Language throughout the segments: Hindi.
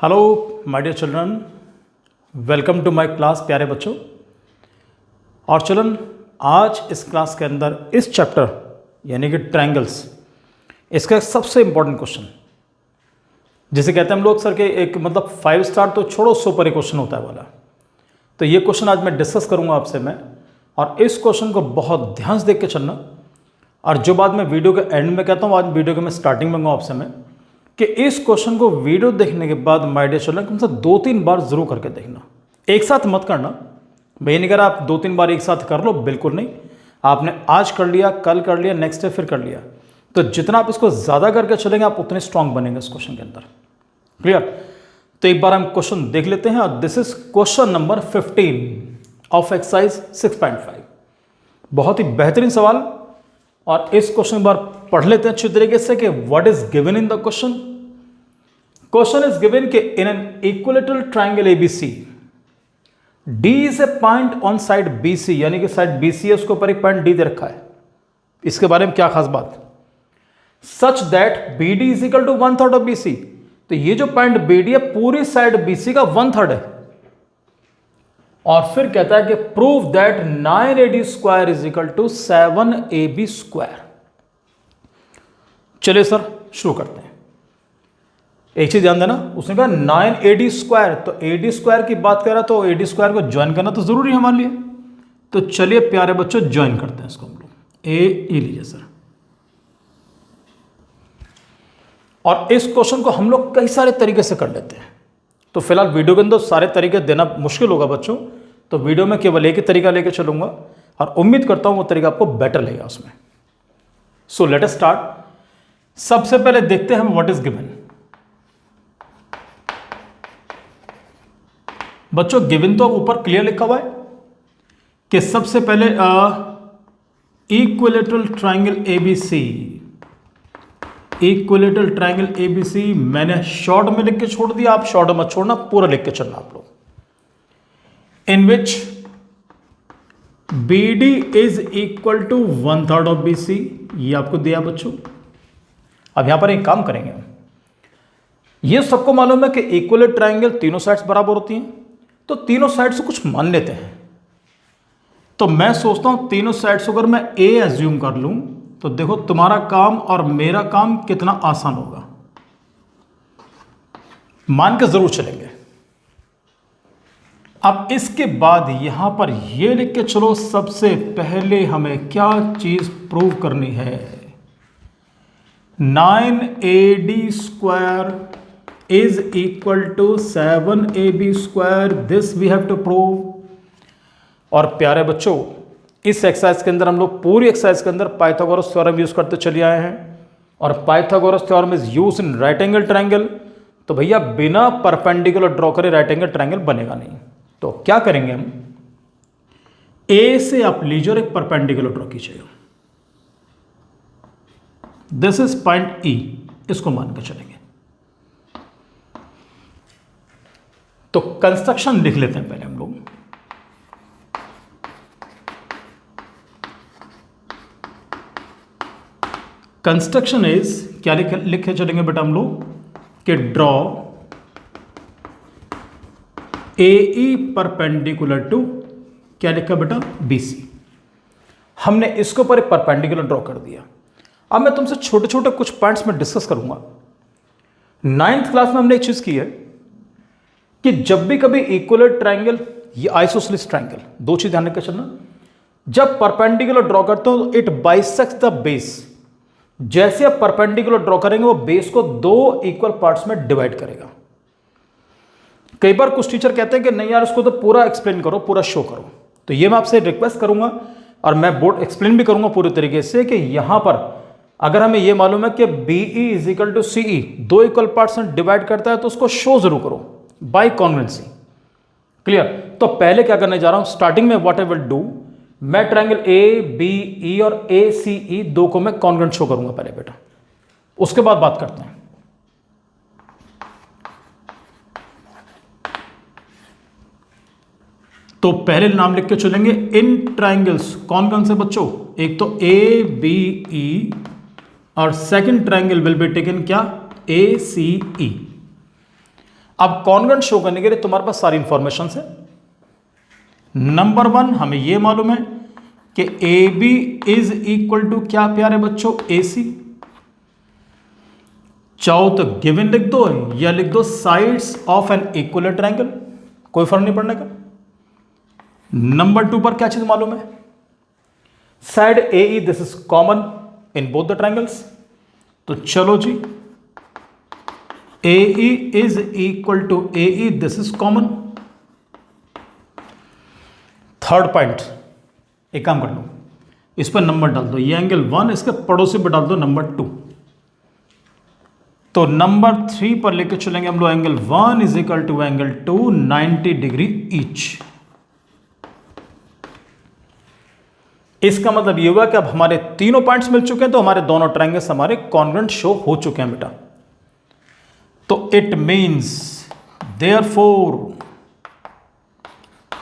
Hello my dear children, welcome to my class प्यारे बच्चों। और चिल्ड्रन, आज इस क्लास के अंदर इस चैप्टर यानी कि ट्रायंगल्स, इसका सबसे इंपॉर्टेंट क्वेश्चन जिसे कहते हैं हम लोग सर के एक मतलब 5 स्टार तो छोड़ो, 100 पर क्वेश्चन होता है वाला। तो ये क्वेश्चन आज मैं डिस्कस करूंगा आपसे मैं, और इस क्वेश्चन को बहुत ध्यान से देख के चलना। और जो बात मैं वीडियो के एंड में कहता हूँ, आज वीडियो के मैं स्टार्टिंग में कहूँगा आपसे मैं कि इस क्वेश्चन को वीडियो देखने के बाद माय डियर चिल्ड्रन कम से 2-3 बार जरूर करके देखना, एक साथ मत करना। मैं ये नहीं कह रहा आप 2-3 बार एक साथ कर लो, बिल्कुल नहीं। आपने आज कर लिया, कल कर लिया, नेक्स्ट डे फिर कर लिया, तो जितना आप इसको ज़्यादा करके चलेंगे आप उतने स्ट्रांग बनेंगे इस क्वेश्चन के अंदर। क्लियर? तो एक बार हम क्वेश्चन देख लेते हैं, और this is question number 15 of exercise 6.5। बहुत ही बेहतरीन सवाल, और इस क्वेश्चन एक बार पढ़ लेते हैं अच्छी तरीके से कि what is given in the question. Question is given कि in an equilateral triangle ABC D is a point on side BC, यानी कि साइड बीसी है, उसके ऊपर एक पॉइंट डी दे रखा है। इसके बारे में क्या खास बात? Such that B D is equal to 1/3 of BC. तो ये जो पॉइंट बी डी है पूरी साइड बीसी का 1/3 है। और फिर कहता है कि prove that 9AD² is equal to 7AB²। चलिए सर शुरू करते हैं। एक चीज ध्यान देना, उसने कहा 9AD², तो AD² की बात कर रहा, तो AD² को ज्वाइन करना तो जरूरी है हमारे लिए। तो चलिए प्यारे बच्चों ज्वाइन करते हैं इसको हम लोग। ए लीजिए सर। और इस क्वेश्चन को हम लोग कई सारे तरीके से कर लेते हैं, तो फिलहाल वीडियो के अंदर सारे तरीके देना मुश्किल होगा बच्चों, तो वीडियो में केवल एक ही तरीका लेके चलूंगा, और उम्मीद करता हूं वो तरीका आपको बेटर लगेगा उसमें। So let us start. सबसे पहले देखते हैं हम व्हाट इज गिवन। बच्चों गिवन तो ऊपर क्लियर लिखा हुआ है कि सबसे पहले equilateral triangle ABC, equilateral triangle ABC मैंने शॉर्ट में लिख के छोड़ दिया, आप शॉर्ट मत छोड़ना, पूरा लिख के चलना आप लोग। In which B D is equal to 1/3 of BC, ये आपको दिया बच्चों। अब यहां पर एक काम करेंगे हम, ये सबको मालूम है कि इक्विलेटरल ट्रायंगल तीनों साइड्स बराबर होती हैं, तो तीनों साइड से कुछ मान लेते हैं। तो मैं सोचता हूं तीनों साइड से अगर मैं ए एज्यूम कर लूं, तो देखो तुम्हारा काम और मेरा काम कितना आसान होगा। मान के जरूर चलेंगे। अब इसके बाद यहां पर यह लिख के चलो, सबसे पहले हमें क्या चीज प्रूव करनी है। 9AD² is equal to 7AB², this we have to prove. और प्यारे बच्चों इस एक्सरसाइज के अंदर हम लोग पूरी एक्सरसाइज के अंदर पाइथागोरस थ्योरम यूज करते चले आए हैं, और Pythagoras theorem is use in right angle triangle. तो भैया बिना परपेंडिकुलर ड्रॉ करे राइट एंगल ट्रायंगल बनेगा नहीं। तो क्या करेंगे हम, ए से आप लीजिए और एक परपेंडिकुलर ड्रॉ कीजिएगा। दिस इज पॉइंट ई, इसको मान के चलेंगे। तो कंस्ट्रक्शन लिख लेते हैं पहले हम लोग। कंस्ट्रक्शन इज क्या लिखे चलेंगे बेटा हम लोग कि ड्रॉ AE परपेंडिकुलर टू क्या लिखा बेटा BC। हमने इसके ऊपर एक परपेंडिकुलर ड्रॉ कर दिया। अब मैं तुमसे छोटे छोटे कुछ पॉइंट्स में डिस्कस करूंगा। 9th क्लास में हमने एक चीज की है कि जब भी कभी इक्विलेटरल ट्रायंगल या आइसोसेलेस ट्रायंगल, दो चीज ध्यान रखकर चलना, जब परपेंडिकुलर ड्रॉ करते हो तो इट बाइसेक्ट्स द बेस। जैसे आप परपेंडिकुलर ड्रॉ करेंगे वो बेस को 2 इक्वल पार्ट्स में डिवाइड करेगा। कई बार कुछ टीचर कहते हैं कि नहीं यार इसको तो पूरा एक्सप्लेन करो, पूरा शो करो, तो ये मैं आपसे रिक्वेस्ट करूंगा, और मैं बोर्ड एक्सप्लेन भी करूंगा पूरे तरीके से कि यहां पर अगर हमें यह मालूम है कि BE is equal to CE 2 equal parts में डिवाइड करता है, तो उसको शो जरूर करो बाय कॉन्ग्रुएंसी। क्लियर? तो पहले क्या करने जा रहा हूं, स्टार्टिंग में व्हाट आई विल डू, मैं ट्रायंगल ABE और ACE दो को मैं कॉन्ग्रुएंट शो करूंगा पहले बेटा, उसके बाद बात करते हैं। तो पहले नाम लिख के चलेंगे इन ट्रायंगल्स, कौन कौन से बच्चों, एक तो ABE और second triangle will be taken क्या ACE। अब कॉन्ग्रुएंट शो करने के लिए तुम्हारे पास सारी इंफॉर्मेशन है। नंबर 1 हमें यह मालूम है कि A B is equal to क्या प्यारे बच्चों, ए सी। चाहो तो गिवन लिख दो या लिख दो sides of an equal triangle, कोई फर्क नहीं पड़ने का। नंबर 2 पर क्या चीज मालूम है, side A E this is common in both the triangles. तो चलो जी, A E is equal to A E this is common. Third point, एक काम कर लो, इस पर नंबर डाल दो, ये एंगल 1, इसके पड़ोसी पर डाल दो नंबर 2। तो नंबर 3 पर लेके चलेंगे हम लोग, angle 1 is equal to angle 2 90 degree each. इसका मतलब ये हुआ कि अब हमारे तीनों पॉइंट्स मिल चुके हैं, तो हमारे दोनों ट्रायंगल्स हमारे कॉन्ग्रुएंट शो हो चुके हैं बेटा। तो it means therefore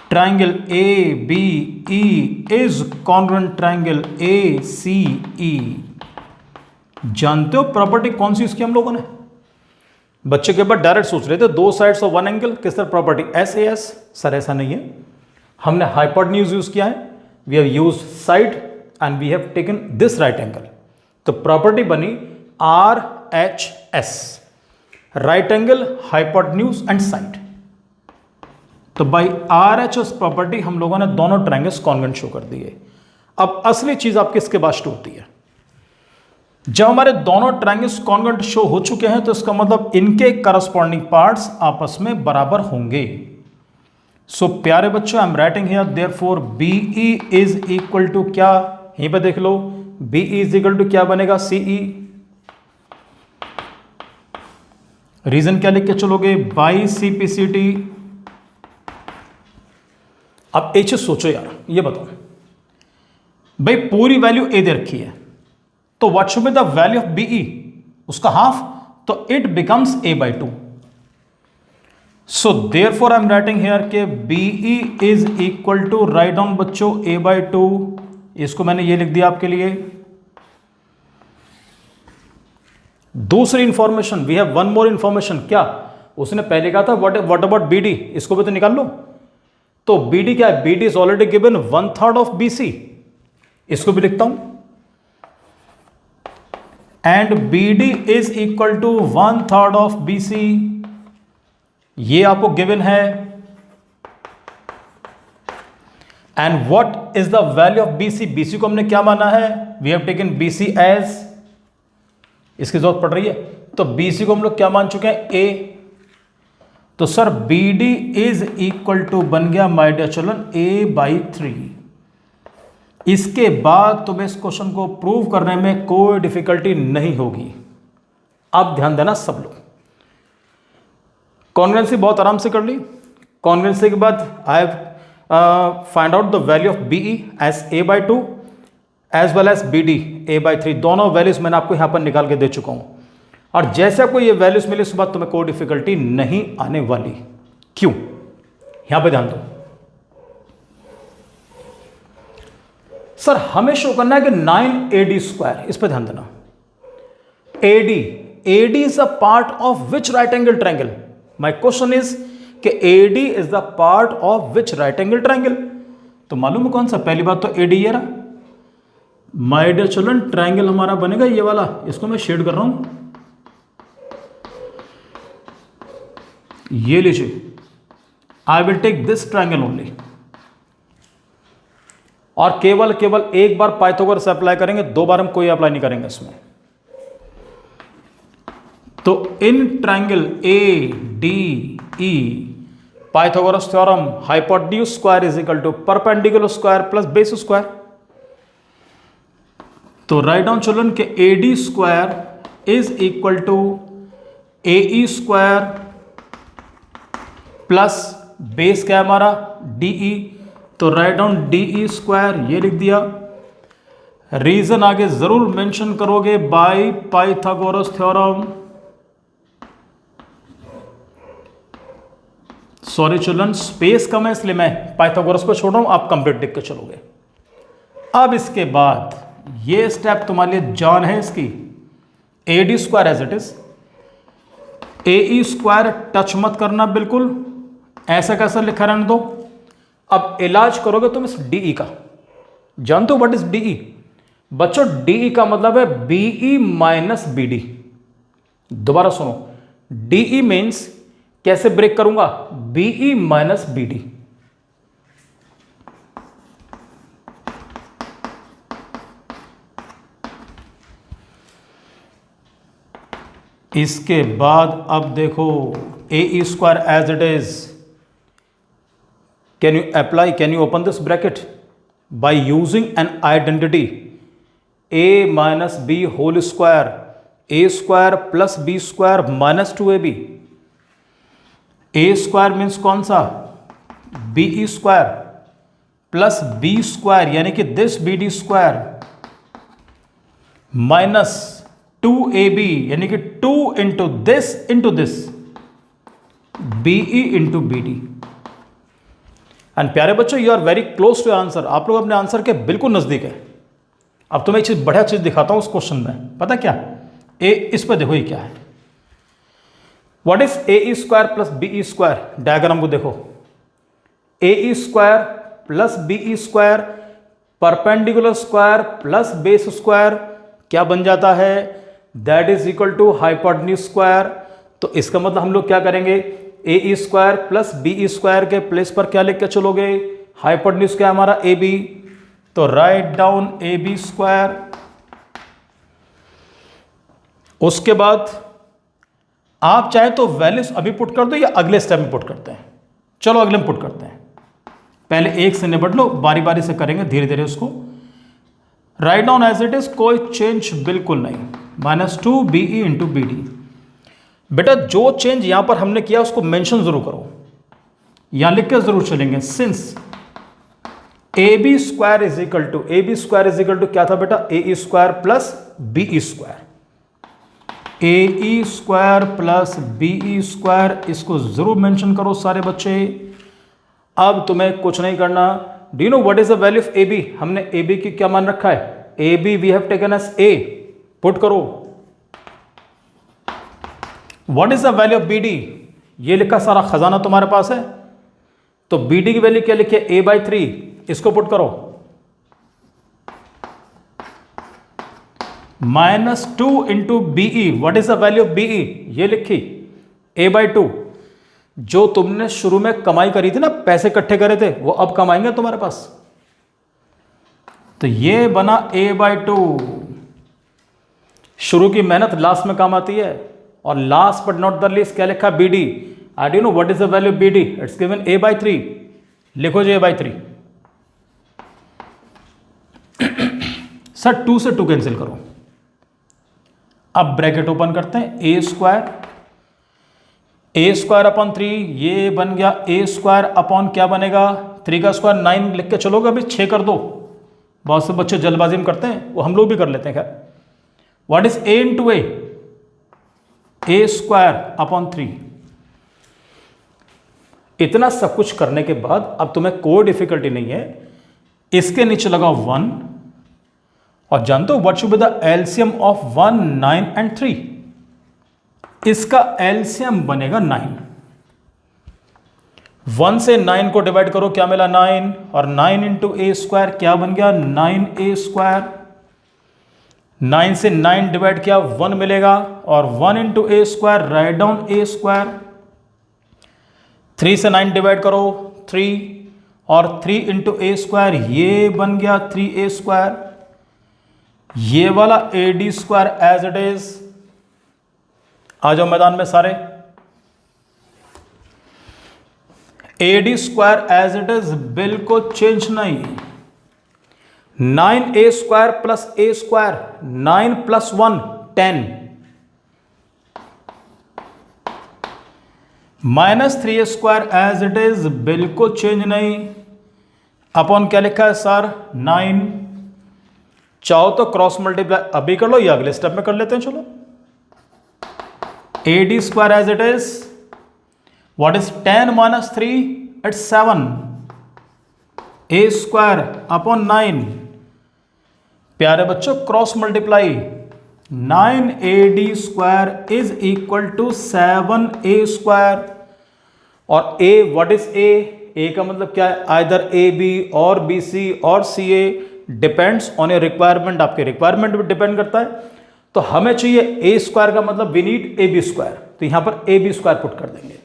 triangle A B E is congruent triangle A C E. जानते हो प्रॉपर्टी कौन सी इसकी हम लोगों ने? बच्चे के बाद डायरेक्ट सोच रहे थे दो साइड्स ऑफ वन एंगल, किस तरह property S A S. Sir ऐसा नहीं है, हमने हाइपोटेन्यूज यूज किया है, we have used side and we have taken this right angle. तो प्रॉपर्टी बनी R H S, right angle, hypotenuse and side. तो by R H S property हम लोगों ने दोनों ट्रायंगल्स कॉन्ग्रुएंट शो कर दिए। अब असली चीज आपकी इसके बाद शुरू होती है। जब हमारे दोनों ट्रायंगल्स कॉन्ग्रुएंट शो हो चुके हैं, तो इसका मतलब इनके करस्पॉन्डिंग पार्ट्स आपस में बराबर होंगे। सो प्यारे बच्चों, I am writing here therefore BE is equal to क्या, यहीं पर देख लो, बीई इज इक्वल टू क्या बनेगा, सीई। रीजन क्या लिख के चलोगे, बाई सीपीसीटी। अब एक चीज सोचो यार, ये बताओ भाई, पूरी वैल्यू ए दे रखी है, तो what should be the value of BE, उसका हाफ, तो it becomes a by 2। So therefore I am writing here के BE is equal to, write down बच्चों, ए बाई 2। इसको मैंने ये लिख दिया आपके लिए। दूसरी information, we have one more information. क्या उसने पहले कहा था, व्हाट अबाउट बीडी, इसको भी तो निकाल लो। तो बीडी क्या है, BD is already given 1/3 of BC, इसको भी लिखता हूं, and BD is equal to 1/3 of BC, ये आपको गिवन है। And what is the value of BC, BC को हमने क्या माना है, we have taken BC as, इसकी जरूरत पड़ रही है, तो बीसी को हम लोग क्या मान चुके हैं, ए। तो sir BD is equal to बन गया my dear children A by 3। इसके बाद तुम्हें इस क्वेश्चन को प्रूव करने में कोई डिफिकल्टी नहीं होगी। अब ध्यान देना सब लोग, कॉन्ग्रुएंसी बहुत आराम से कर ली। कॉन्ग्रुएंसी के बाद I have find out the value of BE as A by 2 as well as B D A by 3। दोनों वैल्यूज मैंने आपको यहां पर निकाल के दे चुका हूं, और जैसे आपको ये वैल्यूज मिले उसके बाद तुम्हें कोई डिफिकल्टी नहीं आने वाली। क्यों, यहां पे ध्यान दो सर, हमें शो करना है कि 9AD², इस पर ध्यान देना। AD is a part of which right angle triangle, my question is कि AD is the part of which right angle triangle. तो मालूम है कौन सा, पहली बात तो AD ये रहा माय डियर चिल्ड्रन, ट्रायंगल हमारा बनेगा ये वाला, इसको मैं शेड कर रहा हूं, ये लीजिए, I will take this triangle only, और केवल एक बार पाइथागोरस अप्लाई करेंगे, दो बार हम कोई अप्लाई नहीं करेंगे इसमें। तो in triangle A D E Pythagoras theorem, hypotenuse square is equal to perpendicular square plus base square. तो राइट डाउन चिल्ड्रन के AD² is equal to AE² plus base क्या है हमारा DE। तो राइट डाउन DE², ये लिख दिया। रीजन आगे जरूर मेंशन करोगे, by Pythagoras theorem. Sorry children, space कम है इसलिए मैं पाइथागोरस पर छोड़ रहा हूं, आप कंप्लीट लिख के चलोगे। अब इसके बाद ये स्टेप तुम्हारे लिए जान है इसकी, AD² as it is, A square touch मत करना बिल्कुल, ऐसा कैसा लिखा रहने दो। अब इलाज करोगे तुम इस डीई का, जानते हो व्हाट इज डीई बच्चों? डीई का मतलब है बीई माइनस बीडी। दोबारा सुनो, डीई मीन्स कैसे ब्रेक करूंगा, बीई माइनस बीडी। इसके बाद अब देखो a square as it is, can you apply, can you open this bracket by using an identity a minus b whole square, A square plus B square minus 2ab। A square means कौन सा, b square plus B square यानी कि this B D square minus 2ab यानी कि 2 into this BE into BD. And प्यारे बच्चों, you are very close to answer, आप लोग अपने आंसर के बिल्कुल नजदीक है। अब तुम्हें एक चीज, बढ़िया चीज दिखाता हूं उस क्वेश्चन में, पता क्या, ए इस पर देखो ये क्या है, what is A square plus B square. Diagram को देखो, a square plus B square perpendicular square plus base square क्या बन जाता है, that is equal to hypotenuse square. तो इसका मतलब हम लोग क्या करेंगे, a square plus B square के प्लेस पर क्या लिख के चलोगे, हाइपोटेन्यूज क्या हमारा ए बी, तो right down A B square. उसके बाद आप चाहे तो वैल्यूज अभी पुट कर दो या अगले स्टेप में पुट करते हैं, चलो अगले में पुट करते हैं, पहले एक से निपट लो, बारी बारी से करेंगे धीरे धीरे उसको। Right down as it is, कोई चेंज बिल्कुल नहीं, -2 बीई इंटू बी डी। बेटा जो चेंज यहां पर हमने किया उसको मेंशन जरूर करो, यहां लिख के जरूर चलेंगे। Since A B square is equal to, A B square is equal to क्या था बेटा, A square plus B square, A square plus B square, इसको जरूर मेंशन करो सारे बच्चे। अब तुम्हें कुछ नहीं करना, do you know what is the value of A B, हमने ए बी की क्या मान रखा है, A B we have taken as A, put करो। What is the value of B D, ये लिखा सारा खजाना तुम्हारे पास है, तो बी डी की वैल्यू क्या लिखी है, a/3, इसको पुट करो, -2 into BE, what is the value of BE, ये लिखी a/2। जो तुमने शुरू में कमाई करी थी ना, पैसे इकट्ठे करे थे, वो अब कमाएंगे तुम्हारे पास, तो ये बना a/2। शुरू की मेहनत लास्ट में काम आती है, और last but not the least क्या लिखा, B D. I do know what is the value of B D, it's given a/3, लिखो जी a/3। सर 2 से 2 कैंसिल करो, अब ब्रैकेट ओपन करते हैं, ए स्क्वायर अपॉन 3, ये बन गया ए स्क्वायर अपॉन क्या बनेगा, 3 का स्क्वायर 9 लिख के चलोगे, अभी 6 कर दो, बहुत से बच्चे जल्दबाजी में करते हैं, वो हम लोग भी कर लेते हैं खैर। What is A into A square upon 3। इतना सब कुछ करने के बाद अब तुम्हें कोई डिफिकल्टी नहीं है, इसके नीचे लगाओ 1, और जानते हो what should be the LCM of 1, 9 and 3, इसका एलसीएम बनेगा 9। 1 से 9 को डिवाइड करो, क्या मिला 9, और 9 इंटू ए स्क्वायर क्या बन गया, 9a स्क्वायर। 9 से 9 डिवाइड किया 1 मिलेगा, और 1 इंटू ए स्क्वायर, राइट डाउन ए स्क्वायर। 3 से 9 डिवाइड करो 3, और 3 इंटू ए स्क्वायर, ये बन गया 3a स्क्वायर। ये वाला A D square as it is, आ जाओ मैदान में सारे, A D square as it is, बिल्कुल चेंज नहीं। 9a square plus a square, 9 plus 1 10, -3a square as it is, बिल्कुल चेंज नहीं, अपॉन क्या लिखा है सर, 9। चाहो तो क्रॉस मल्टीप्लाई अभी कर लो या अगले स्टेप में कर लेते हैं, चलो। A D square as it is, what is 10 - 3, it's 7, A square upon 9। प्यारे बच्चों cross multiply, 9AD square is equal to 7A square. और A, व्हाट इज A का मतलब क्या है? आइदर AB और BC और CA, depends on your requirement, आपके रिक्वायरमेंट पे डिपेंड करता है। तो हमें चाहिए A स्क्वायर का मतलब वी नीड AB स्क्वायर, तो यहां पर AB स्क्वायर पुट कर देंगे।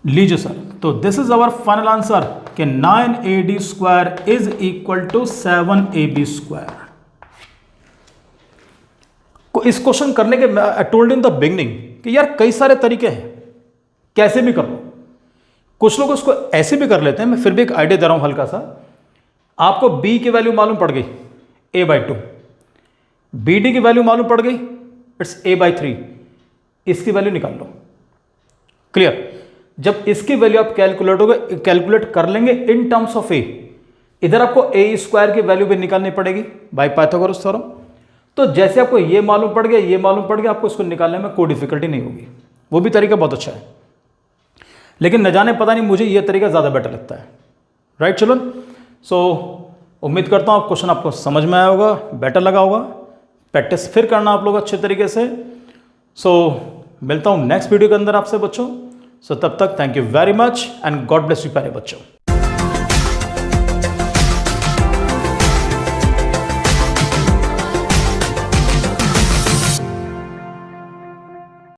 लीजिए सर, तो this is our final answer कि 9AD square is equal to 7AB square. इस क्वेश्चन करने के I told in the beginning कि यार कई सारे तरीके हैं, कैसे भी कर लो। कुछ लोग उसको ऐसे भी कर लेते हैं, मैं फिर भी एक आइडिया दे रहा हूं हल्का सा। आपको B की वैल्यू मालूम पड़ गई A/2, BD की वैल्यू मालूम पड़ गई, इट्स A/3, इसकी वैल्यू निकाल लो। क्लियर? जब इसकी वैल्यू आप कैलकुलेट कर लेंगे इन टर्म्स ऑफ A, इधर आपको A स्क्वायर की वैल्यू भी निकालनी पड़ेगी बाय पाइथागोरस थ्योरम। तो जैसे आपको ये मालूम पड़ गया, ये मालूम पड़ गया, आपको इसको निकालने में कोई डिफिकल्टी नहीं होगी। वो भी तरीका बहुत अच्छा है, लेकिन न जाने पता नहीं मुझे ये तरीका ज़्यादा बेटर लगता है। Right children? सो उम्मीद करता हूँ क्वेश्चन आपको समझ में आया होगा, बेटर लगा होगा। प्रैक्टिस फिर करना आप लोग अच्छे तरीके से। सो मिलता हूँ नेक्स्ट वीडियो के अंदर आपसे बच्चों। सो तब तक thank you very much and God bless you प्यारे बच्चों।